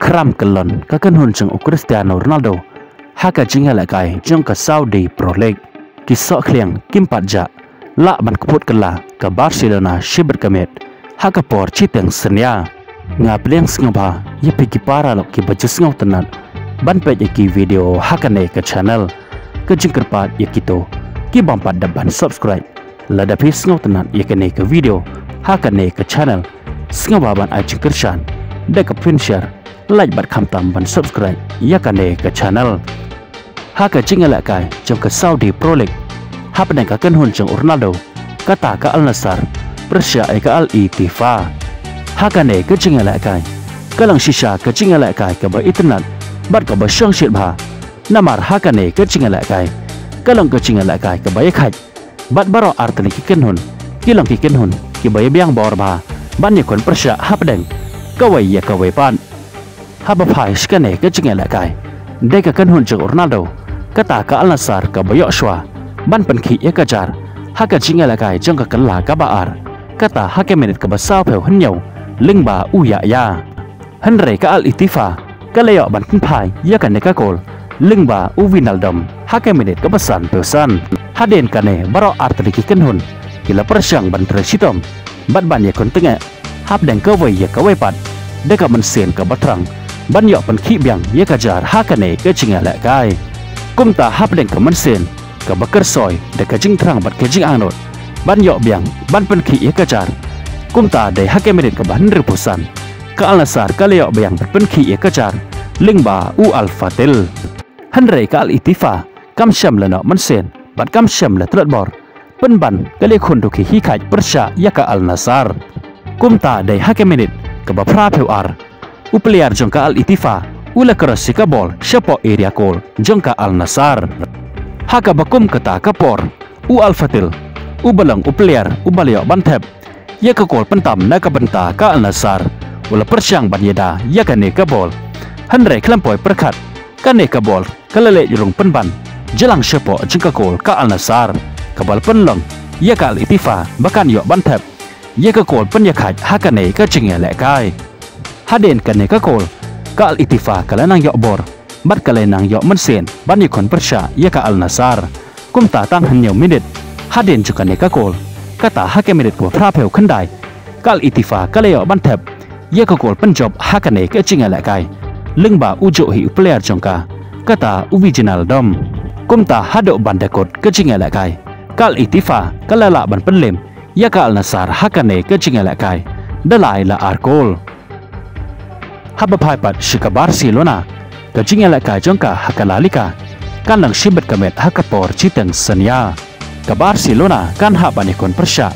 kram kelon kakan hun jeng Cristiano Ronaldo haka jinga la kai jong ka Saudi Pro League ki sok kliang kim pat ja la ban kput kala ka Barcelona shibet kamet haka por chiteng senya nga pleng sngoba ye piki para lo ki bajus ngau tenat ban pe ki video haka ne ka channel ka jingker pat ye kito ki bampat daban subscribe la da pis ngau tenat ye ka ne ka video haka ne ka channel sngoba ban ai jingker shan da ka pin share like bat kham tam ban subscribe ya ka ne ka channel haka jinga la kai jong ka Saudi Pro League hap ne ka kan hun jong Ronaldo kata ka Al Nassr Persia ka Al Ittifaq haka ne ka jinga la kai kalang shisha ka jinga la kai ka ba internet bat ka ba shang shit ba namar haka ne ka jinga la kai kalang ka jinga la kai ka ba yakhaj bat baro artani ki kan hun kilang ki kan hun ki ba biang bor ba ban ne kon Persia hap deng ka wai ya ka wai pan haba phai skane ka jinga la kai de ka kan hun jong Ronaldo kata ka Al Nassr ka ba yo shwa ban pan khi ya ka jar haka jinga la kai jong ka kan la ka ba ar kata hake minute ka ba sao pheu hân nhau linh ba u ya ya hân re ka Al Ittifaq ka le yo ban tin phai ya ka ne ka kol linh ba u Wijnaldum hake minute ka ba san pheu san haden ka ne baro artri ki kan hun kila persyang ban tresitom bat ban ya kon tenge hap deng ka wai ya ka wai pat de ka ban sen ka batrang ban yo pan khi biang ya ka jar haka ne ka jinga la kai kum ta hap deng ka man sen ka bakar soy de ka jing trang bat ka jing anot ban yo biang ban pen khi ya ka jar kum ta de hake minute ka ban repusan ka Al Nassr ka le yo biang bat pen khi ya ka jar ling ba u Al Fatil han re ka Al Ittifaq kam sham la no man sen bat kam sham la tlat bor pen ban ka le khun du khi hi khaj Persia ya ka Al Nassr kum ta de hake minute ka ba phra pheu ar u player jong ka Al Ittifaq ula cross ka ball shapo area goal jong ka Al Nassr haka bakum kata ka por u Al Fatil u balang u player u balyo ban thep ya ka gol pentam na ka benta ka Al Nassr ula persyang ban yeda ya ka ne ka ball han re klampoi perkhat ka ne ka ball ka lele jurung penban jelang shapo jong ka gol ka Al Nassr ka bal penlong ya ka Al Ittifaq bakan yo ban thep ya ka gol pen ya khaj haka ne ka jinga le kai haden ka ne ka gol ka Al Ittifaq ka lanang yo bor bat ka lenang yo man sen ban yikon Persia ya ka Al Nassr kum ta tang han nhiều minute haden ju ka ne ka gol kata hake minute ko phra pheu khandai ka Al Ittifaq ka le yo ban thep ya ka gol pen job haka ne ka jinga la kai ling ba u jo hi player jong ka kata u Wijnaldum kum ta hado ban da kot ka jinga la kai ka Al Ittifaq ka la la ban pen lem ya ka Al Nassr haka ne ka jinga la kai dalai la arkol haba phai pat shika Barcelona ka jinga la kai jong ka haka la lika kan lang shibet kamet haka por chiteng senya ka Barcelona kan ha ban ikon Persia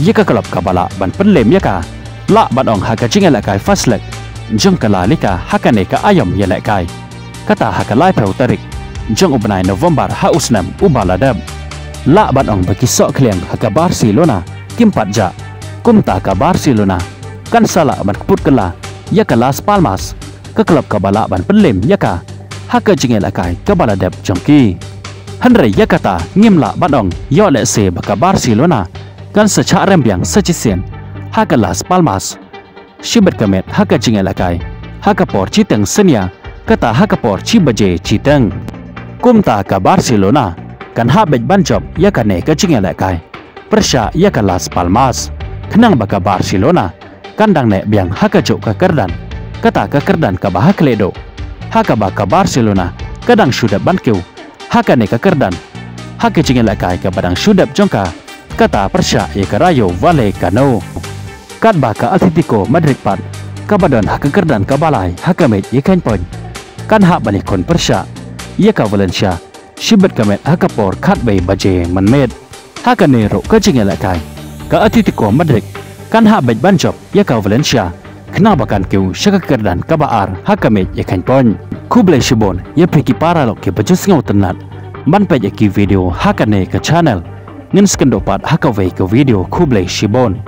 ye ka klub ka bala ban penlem ya ka la ban ong haka jinga la kai fast leg jong ka la lika haka ne ka ayom ya la kai kata haka lai pheu tarik jong ubnai November ha usnam ubaladab la ban ong baki sok kliang haka Barcelona kimpat ja kumta ka Barcelona kan sala ban put kala ya ka Las Palmas ka klub ka bala ban penlem ya ka haka jinga la kai ka bala deb jongki han re ya kata ngim la ban ong yo le se ba ka Barcelona kan sa cha rem biang sa chi sen haka Las Palmas shibet kamet haka jinga la kai haka por chi teng senya kata haka por chi baje chi teng kumta ka Barcelona kan ha bej ban job ya ka ne ka jinga la kai Persia ya ka Las Palmas khnang ba ka Barcelona kandang ne biang haka jo ka kerdan kata ka kerdan ka bah kledo haka ba ka Barcelona kadang sudah ban keu haka ne ka kerdan haka jinga la kai ka badang sudah jongka kata Persia ya ka Rayo Vallecano kat ba ka Atletico Madrid pat ka badon haka kerdan ka balai haka met ye kan pon kan ha balik kon Persia ya ka Valencia shibet kamet haka por khat bei baje man met haka ne ro ka jinga la kai ka Atletico Madrid kan ha bej ban job ya ka Valencia kena bakan keu shaka kerdan ka baar haka met ya kan pon kublai shibon ya peki para lo ke bajus ngau tenat ban pe ya ki video haka ne ka channel ngin skendo pat haka ve ka video kublai shibon